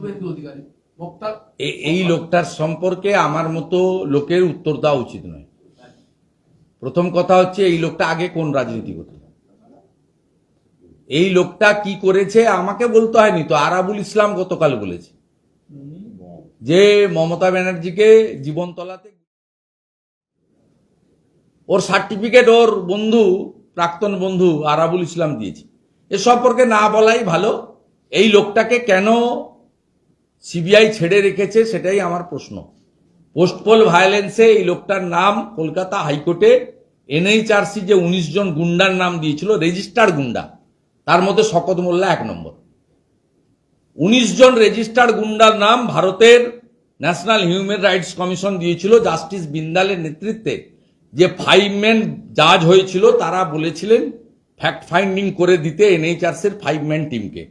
শুভেন্দু অধিকারী বক্তা এই লোকটার সম্পর্কে আমার মতো লোকের উত্তর দেওয়া উচিত নয়। প্রথম কথা হচ্ছে এই লোকটা আগে কোন রাজনীতি করত, এই লোকটা কি করেছে আমাকে বলতে হয়নি তো, আরাবুল ইসলাম গতকাল বলেছে যে মমতা ব্যানার্জিকে জীবনতলাতে ওর সার্টিফিকেট ওর বন্ধু প্রাক্তন বন্ধু আরাবুল ইসলাম দিয়েছে। এ সম্পর্কে না বলাই ভালো। এই লোকটাকে কেন সিবিআই ছেড়ে রেখেছে সেটাই আমার প্রশ্ন। পোস্টপোল ভায়োলেন্সে এই লোকটার নাম কলকাতা হাইকোর্টে এনএইচআরসি যে 19 জন গুন্ডার নাম দিয়েছিল, রেজিস্টার্ড গুন্ডা, তার মধ্যে শকত মোল্লা 1 নম্বর। 19 জন রেজিস্টার্ড গুন্ডার নাম ভারতের ন্যাশনাল হিউম্যান রাইটস কমিশন দিয়েছিল জাস্টিস বিন্দালের নেতৃত্বে। যে 5 ম্যান জাজ হয়েছিল তারা বলেছিলেন ফ্যাক্ট ফাইন্ডিং করে দিতে এনএইচআরসির 5 ম্যান টিমকে।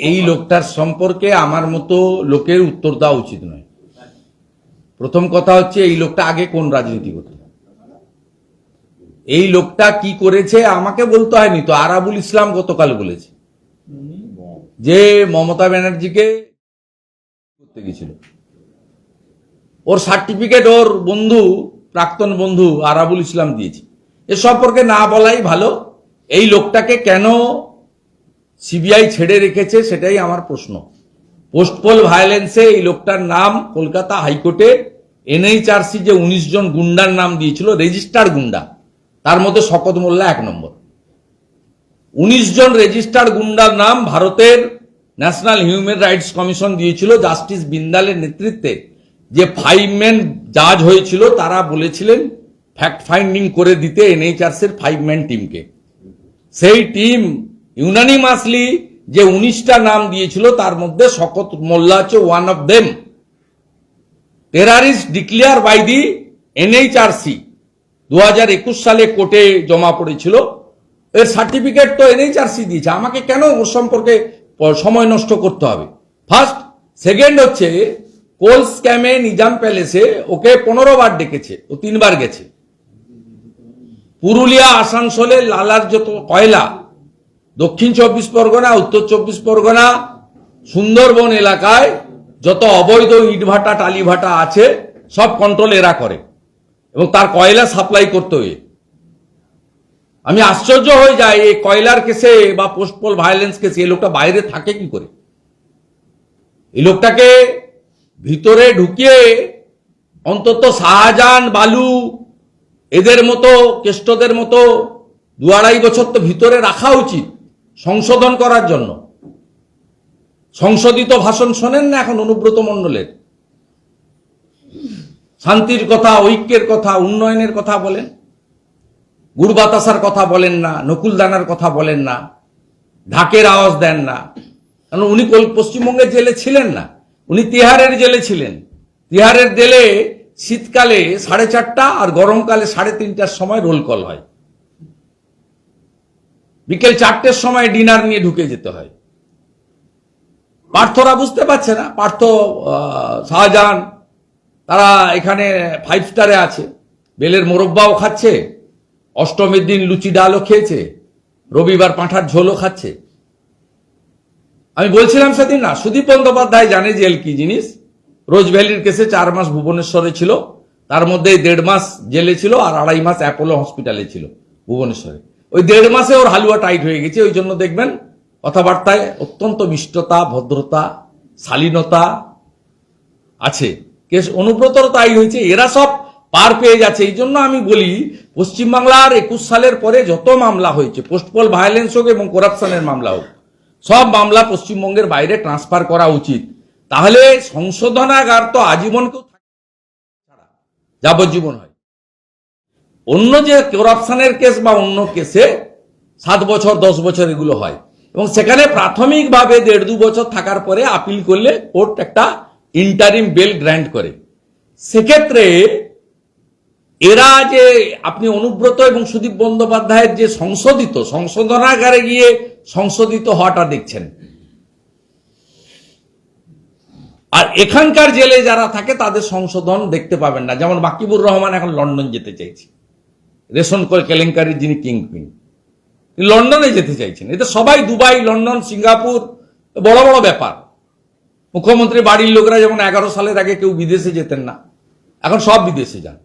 এই লোকটার সম্পর্কে আমার মতো লোকের উত্তর দেওয়া উচিত নয়। প্রথম কথা হচ্ছে এই লোকটা আগে কোন রাজনীতি করত, এই লোকটা কি করেছে আমাকে বলতে হয়নি তো, আরাবুল ইসলাম গতকাল বলেছে যে মমতা ব্যানার্জিকে করতে গেছিল। ওর সার্টিফিকেট ওর বন্ধু প্রাক্তন বন্ধু আরাবুল ইসলাম দিয়েছে। এ সম্পর্কে না বলাই ভালো। এই লোকটাকে কেন সিবিআই ছেড়ে রেখেছে সেটাই আমার প্রশ্ন। পোস্টপোল ভায়োলেন্সে এই লোকটার নাম কলকাতা হাইকোর্টে এনএইচআরসি যে 19 জন গুন্ডার নাম দিয়েছিল, রেজিস্টার্ড গুন্ডা, তার মধ্যে শকত মোল্লা 1 নম্বর। 19 জন রেজিস্টার্ড গুন্ডার নাম ভারতের ন্যাশনাল হিউম্যান রাইটস কমিশন দিয়েছিল জাস্টিস বিন্দালের নেতৃত্বে। যে 5 ম্যান জাজ হয়েছিল তারা বলেছিলেন ফ্যাক্ট ফাইন্ডিং করে দিতে এনএইচআরসির 5 ম্যান টিমকে। সেই টিম ইউনানিমাসলি যে 19টা নাম দিয়েছিল তার মধ্যে শকত মোল্লা হচ্ছে one of them. Terrorist declared by the NHRC 2021 সালে কোর্টে জমা পড়েছিল। এর সার্টিফিকেট তো এনএইচআরসি দিয়েছে, আমাকে কেন ওর সম্পর্কে সময় নষ্ট করতে হবে? ফার্স্ট। সেকেন্ড হচ্ছে কোল স্ক্যামে নিজাম প্যালেসে ওকে 15 বার ডেকেছে, ও 3 বার গেছে। পুরুলিয়া আসানসোলে লালার যত কয়লা, দক্ষিণ 24 পরগনা, উত্তর 24 পরগনা, সুন্দরবন এলাকায় যত অবৈধ ইটভাটা টালিভাটা আছে সব কন্ট্রোল এরা করে এবং তার কয়লা সাপ্লাই করতে হয়ে আমি আশ্চর্য হয়ে যাই এই কয়লার কেসে বা পোস্টপোল ভায়োলেন্স কেসে এই লোকটা বাইরে থাকে কি করে? এই লোকটাকে ভিতরে ঢুকিয়ে অন্তত শাহজাহান, বালু এদের মতো কেষ্টদের মতো 2-2.5 বছর তো ভিতরে রাখা উচিত সংশোধন করার জন্য। সংশোধিত ভাষণ শোনেন না এখন অনুব্রত মণ্ডলের? শান্তির কথা, ঐক্যের কথা, উন্নয়নের কথা বলেন, গুড় বাতাসার কথা বলেন না, নকুল দানার কথা বলেন না, ঢাকের আওয়াজ দেন না। কারণ উনি পশ্চিমবঙ্গের জেলে ছিলেন না, উনি তিহারের জেলে ছিলেন। তিহারের জেলে শীতকালে 4:30 আর গরমকালে 3:30টার সময় রোল কল হয়। বিকেল 4টের সময় ডিনার নিয়ে ঢুকে যেতে হয়। পার্থরা বুঝতে পারছে না, পার্থ, শাহজাহান তারা এখানে 5 স্টারে আছে, বেলের মোরব্বাও খাচ্ছে, অষ্টমীর দিন লুচি ডালও খেয়েছে, রবিবার পাঁঠার ঝোলও খাচ্ছে। আমি বলছিলাম সেদিন না, সুদীপ বন্দ্যোপাধ্যায় জানে জেল কি জিনিস। রোজ ভ্যালির কেসে 4 মাস ভুবনেশ্বরে ছিল, তার মধ্যে 1.5 মাস জেলে ছিল আর 2.5 মাস অ্যাপোলো হসপিটালে ছিল ভুবনেশ্বরে। ওই 1.5 মাসে ওর হালুয়া টাইট হয়ে গেছে। ওই জন্য দেখবেন কথাবার্তায় অত্যন্ত মিষ্টতা, ভদ্রতা, শালীনতা আছে। কেস অনুব্রতর তাই হয়েছে, এরা সব পার পেয়ে যাচ্ছে। এই জন্য আমি বলি পশ্চিমবাংলার 21 সালের পরে যত মামলা হয়েছে, পোস্টপোল ভায়োলেন্স হোক এবং করাপশনের মামলা হোক, সব মামলা পশ্চিমবঙ্গের বাইরে ট্রান্সফার করা উচিত। তাহলে সংশোধনাগার তো আজীবন কেউ ছাড়া যাবজ্জীবন হয়। অন্য যে করাপশনের কেস বা অন্য কেসে 7 বছর 10 বছর এগুলো হয় এবং সেখানে প্রাথমিকভাবে 1.5-2 বছর থাকার পরে আপিল করলে কোর্ট একটা ইন্টারিম বেল গ্র্যান্ট করে। সেক্ষেত্রে এরা যে আপনি অনুব্রত এবং সুদীপ বন্দ্যোপাধ্যায়ের যে সংশোধনাগারে গিয়ে সংশোধিত হওয়াটা দেখছেন, আর এখানকার জেলে যারা থাকে তাদের সংশোধন দেখতে পাবেন না। যেমন বাকিবুর রহমান এখন লন্ডন যেতে চাইছে, রেশন কেলেঙ্কারির যিনি কিংপিন, লন্ডনে যেতে চাইছেন। এতে সবাই দুবাই, লন্ডন, সিঙ্গাপুর, বড় বড় ব্যাপার। মুখ্যমন্ত্রীর বাড়ির লোকরা যেমন 11 সালের আগে কেউ বিদেশে যেতেন না, এখন সব বিদেশে যান।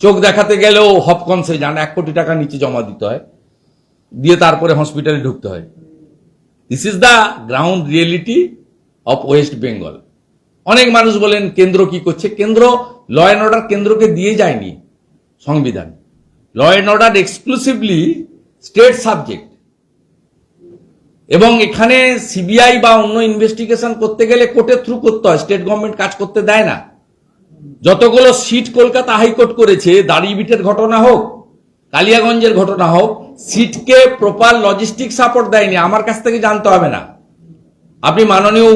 চোখ দেখাতে গেলেও হপকন্সে যান, 1 কোটি টাকা নিচে জমা দিতে হয়, দিয়ে তারপরে হসপিটালে ঢুকতে হয়। This is the ground reality of West Bengal. অনেক মানুষ বলেন কেন্দ্র কি করছে? কেন্দ্র ল অ্যান্ড অর্ডার কেন্দ্রকে দিয়ে যায়নি সংবিধান। Law and order exclusively state subject, এবং এখানে সিবিআই বা অন্য ইনভেস্টিগেশন করতে গেলে কোর্টের থ্রু করতে হয়, স্টেট গভর্নমেন্ট কাজ করতে দেয় না। যতগুলো সিট কলকাতা হাইকোর্ট করেছে, দাড়িভিটের ঘটনা হোক, কালিয়াগঞ্জের ঘটনা হোক, সিটকে প্রপার লজিস্টিক সাপোর্ট দেয়নি। আমার কাছ থেকে জানতে হবে না, আপনি মাননীয়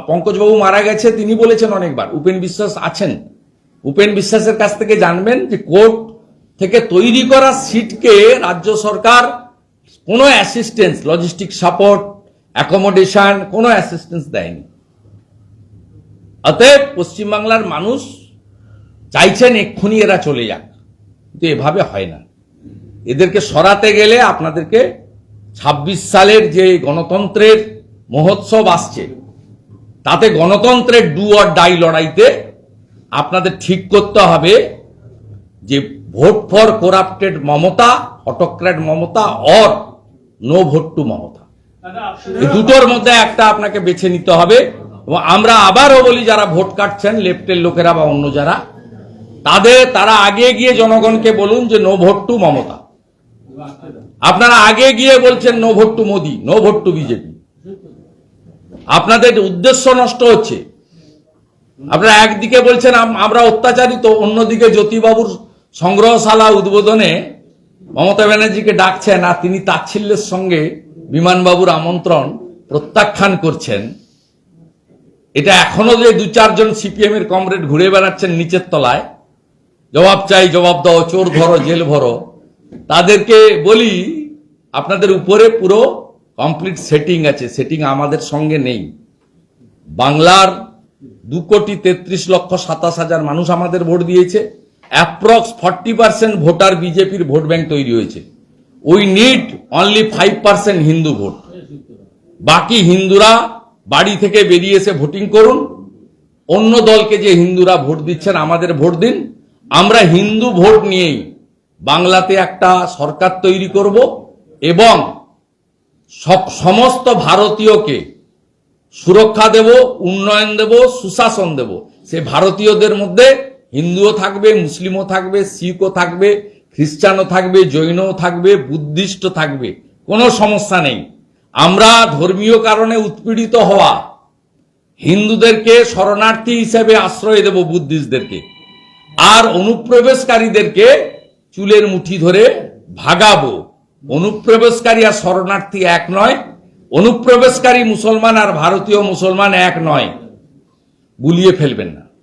পঙ্কজবাবু মারা গেছে, তিনি বলেছেন অনেকবার, উপেন বিশ্বাস আছেন, উপেন বিশ্বাসের কাছ থেকে জানবেন যে কোর্ট থেকে তৈরি করা সিটকে রাজ্য সরকার কোনো অ্যাসিস্ট্যান্স, লজিস্টিক সাপোর্ট, অ্যাকোমোডেশন, কোনো অ্যাসিস্ট্যান্স দেয়নি। অতএব পশ্চিমবাংলার মানুষ চাইছেন এক্ষুনি এরা চলে যাক, কিন্তু এভাবে হয় না। এদেরকে সরাতে গেলে আপনাদেরকে 26 সালের যে গণতন্ত্রের মহোৎসব আসছে, তাতে গণতন্ত্রের ডু অর ডাই লড়াইতে আপনাদের ঠিক করতে হবে যে vote for corrupted Mamata, autocrat Mamata, or no vote to Mamata. এই দুটোর মধ্যে একটা আপনাকে বেছে নিতে হবে। এবং আমরা আবারও বলি, যারা ভোট কাটছেন লেফটের লোকেরা বা অন্য যারা, তারা আগে গিয়ে জনগণকে বলুন যে নো ভোট টু মমতা। আপনারা আগে গিয়ে বলছেন no vote to Modi, no vote to BJP. আপনাদের উদ্দেশ্য নষ্ট হচ্ছে। আপনারা একদিকে বলছেন আমরা অত্যাচারিত, অন্যদিকে জ্যোতিবাবুর সংগ্রহশালা উদ্বোধনে মমতা ব্যানার্জিকে ডাকছেন, আর তিনি তাচ্ছিল্যের সঙ্গে বিমানবাবুর আমন্ত্রণ প্রত্যাখ্যান করছেন। এটা এখনো যে 2-4 জন সিপিএম এর কমরেড ঘুরে বেড়াচ্ছেন নিচের তলায়, জবাব চাই, জবাব দাও, চোর ধরো, জেল ভরো, তাদেরকে বলি আপনাদের উপরে পুরো কমপ্লিট সেটিং আছে। সেটিং আমাদের সঙ্গে নেই। বাংলার 2,33,27,000 মানুষ আমাদের ভোট দিয়েছে। অ্যাপ্রক্স 40% ভোটার বিজেপির ভোট ব্যাংক তৈরি হয়েছে। We need only 5% Hindu vote. বাকি হিন্দুরা বাড়ি থেকে বেরিয়ে এসে ভোটিং করুন। অন্য দলকে যে হিন্দুরা ভোট দিচ্ছেন, আমাদের ভোট দিন। আমরা হিন্দু ভোট নিয়েই বাংলাতে একটা সরকার তৈরি করব এবং সমস্ত ভারতীয়কে সুরক্ষা দেব, উন্নয়ন দেব, সুশাসন দেব। সে ভারতীয়দের মধ্যে হিন্দুও থাকবে, মুসলিমও থাকবে, শিখও থাকবে, খ্রিস্টানও থাকবে, জৈনও থাকবে, বুদ্ধিস্টও থাকবে, কোনো সমস্যা নেই। আমরা ধর্মীয় কারণে উৎপীড়িত হওয়া হিন্দুদেরকে শরণার্থী হিসেবে আশ্রয় দেব, বুদ্ধিস্টদেরকে, আর অনুপ্রবেশকারীদেরকে চুলের মুঠি ধরে ভাগাবো। অনুপ্রবেশকারী আর শরণার্থী এক নয়। অনুপ্রবেশকারী মুসলমান আর ভারতীয় মুসলমান এক নয়। গুলিয়ে ফেলবেন না।